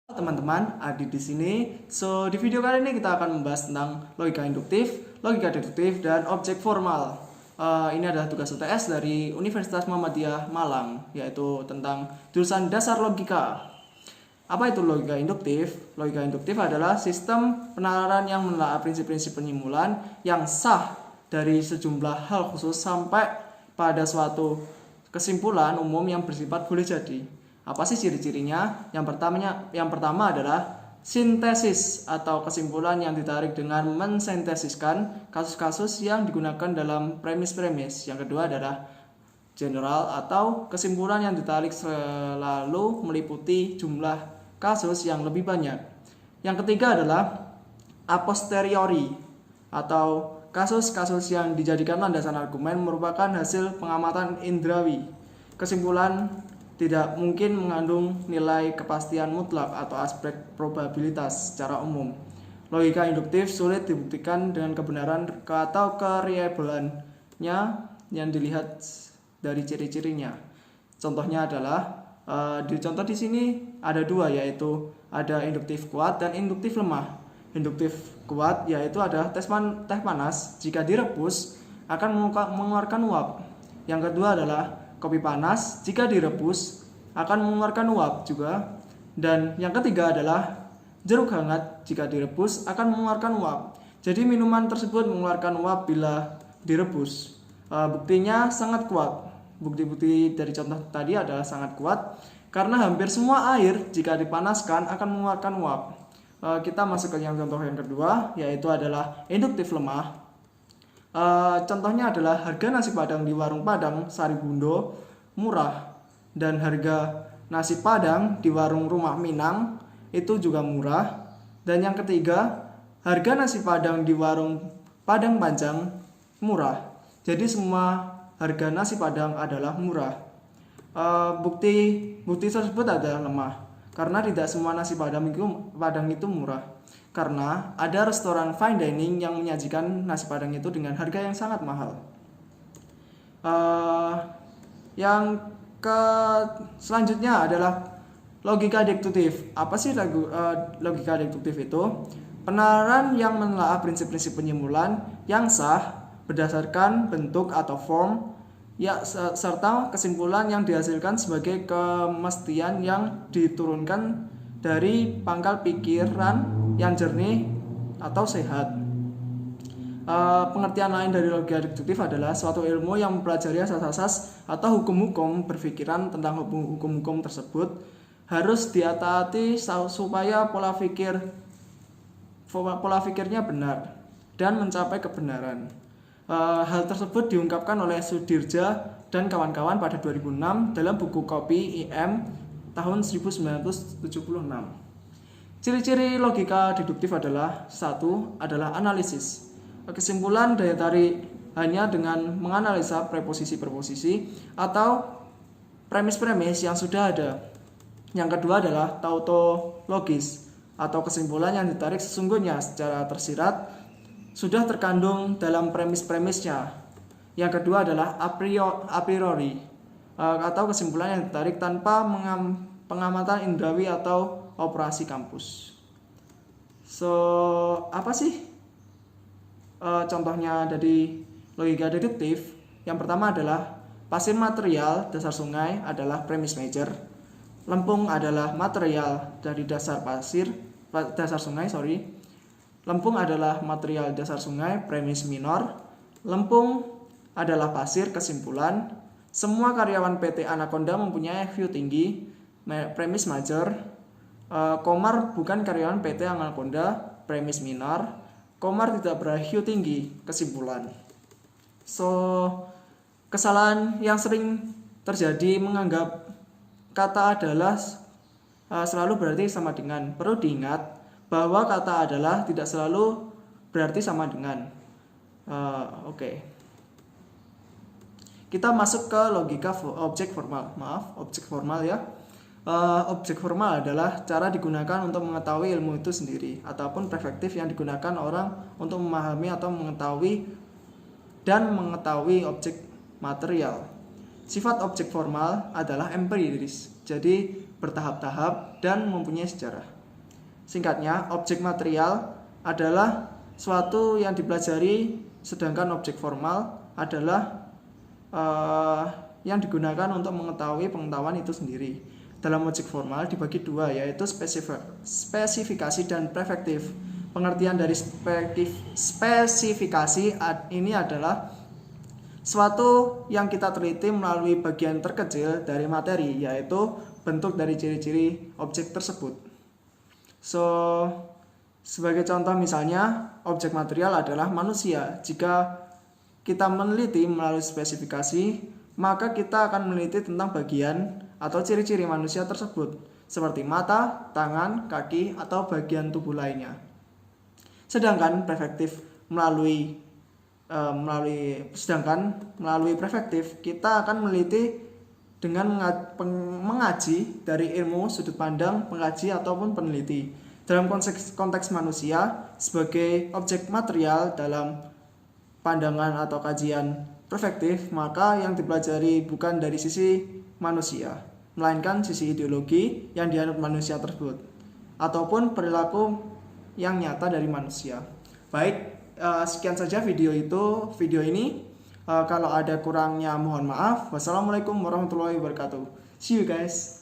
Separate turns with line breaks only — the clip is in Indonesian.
Teman-teman, Adi di sini. Di video kali ini kita akan membahas tentang logika induktif, logika deduktif, dan objek formal. Ini adalah tugas UTS dari Universitas Muhammadiyah Malang, yaitu tentang jurusan dasar logika. Apa itu logika induktif? Logika induktif adalah sistem penalaran yang menelaah prinsip-prinsip penyimulan yang sah dari sejumlah hal khusus sampai pada suatu kesimpulan umum yang bersifat boleh jadi. Apa sih ciri-cirinya? Yang pertama adalah sintesis atau kesimpulan yang ditarik dengan mensintesiskan kasus-kasus yang digunakan dalam premis-premis. Yang kedua adalah general atau kesimpulan yang ditarik selalu meliputi jumlah kasus yang lebih banyak. Yang ketiga adalah a posteriori atau kasus-kasus yang dijadikan landasan argumen merupakan hasil pengamatan indrawi. Kesimpulan tidak mungkin mengandung nilai kepastian mutlak atau aspek probabilitas secara umum. Logika induktif sulit dibuktikan dengan kebenaran atau keriabelannya yang dilihat dari ciri-cirinya. Contohnya adalah contoh di sini ada dua, yaitu ada induktif kuat dan induktif lemah. Induktif kuat yaitu ada teh panas jika direbus akan mengeluarkan uap. Yang kedua adalah kopi panas jika direbus akan mengeluarkan uap juga. Dan yang ketiga adalah jeruk hangat jika direbus akan mengeluarkan uap. Jadi minuman tersebut mengeluarkan uap bila direbus. Buktinya sangat kuat. Bukti-bukti dari contoh tadi adalah sangat kuat karena hampir semua air jika dipanaskan akan mengeluarkan uap. Kita masuk ke contoh yang kedua, yaitu adalah induktif lemah. Contohnya adalah harga nasi padang di warung Padang Saribundo murah, dan harga nasi padang di warung Rumah Minang itu juga murah. Dan yang ketiga, harga nasi padang di warung Padang Panjang murah. Jadi semua harga nasi padang adalah murah. Bukti tersebut adalah lemah karena tidak semua nasi padang itu murah. Karena ada restoran fine dining yang menyajikan nasi padang itu dengan harga yang sangat mahal. Selanjutnya adalah logika deduktif. Apa sih logika deduktif itu? Penalaran yang menelaah prinsip-prinsip penyimulan yang sah berdasarkan bentuk atau form, serta kesimpulan yang dihasilkan sebagai kemestian yang diturunkan dari pangkal pikiran yang jernih atau sehat. Pengertian lain dari logika deduktif adalah suatu ilmu yang mempelajari asas-asas atau hukum-hukum berpikiran tentang hukum-hukum tersebut harus ditaati supaya pola pikirnya benar dan mencapai kebenaran. Hal tersebut diungkapkan oleh Sudirja dan kawan-kawan pada 2006 dalam buku Kopi IM tahun 1976. Ciri-ciri logika deduktif adalah: satu adalah analisis. Kesimpulan daya tarik hanya dengan menganalisa preposisi-preposisi atau premis-premis yang sudah ada. Yang kedua adalah tautologis atau kesimpulan yang ditarik sesungguhnya secara tersirat sudah terkandung dalam premis-premisnya. Yang kedua adalah a priori atau kesimpulan yang ditarik tanpa pengamatan indrawi atau operasi kampus. Apa sih contohnya dari logika deduktif? Yang pertama adalah pasir material dasar sungai adalah premis major. Lempung adalah material dari dasar sungai. Lempung adalah material dasar sungai, premis minor. Lempung adalah pasir, kesimpulan. Semua karyawan PT Anaconda mempunyai IQ tinggi, premis major. Komar bukan karyawan PT Anaconda, premis minor. Komar tidak ber-IQ tinggi, kesimpulan. Kesalahan yang sering terjadi menganggap kata adalah selalu berarti sama dengan. Perlu diingat bahwa kata adalah tidak selalu berarti sama dengan. Kita masuk ke logika objek formal. Objek formal ya. Objek formal adalah cara digunakan untuk mengetahui ilmu itu sendiri ataupun perspektif yang digunakan orang untuk memahami atau mengetahui objek material. Sifat objek formal adalah empiris, jadi bertahap-tahap dan mempunyai sejarah. Singkatnya, objek material adalah suatu yang dipelajari, sedangkan objek formal adalah yang digunakan untuk mengetahui pengetahuan itu sendiri. Dalam objek formal dibagi dua, yaitu spesifikasi dan prefektif. Pengertian dari spesifikasi ini adalah suatu yang kita teliti melalui bagian terkecil dari materi, yaitu bentuk dari ciri-ciri objek tersebut. So, sebagai contoh misalnya, objek material adalah manusia. Jika kita meneliti melalui spesifikasi, maka kita akan meneliti tentang bagian atau ciri-ciri manusia tersebut, seperti mata, tangan, kaki, atau bagian tubuh lainnya. Sedangkan melalui prefektif kita akan meneliti dengan mengaji dari ilmu sudut pandang pengkaji ataupun peneliti. Dalam konteks manusia sebagai objek material dalam pandangan atau kajian prefektif, maka yang dipelajari bukan dari sisi manusia, melainkan sisi ideologi yang dianut manusia tersebut ataupun perilaku yang nyata dari manusia. Baik, sekian saja video ini. Kalau ada kurangnya mohon maaf. Wassalamualaikum warahmatullahi wabarakatuh. See you guys.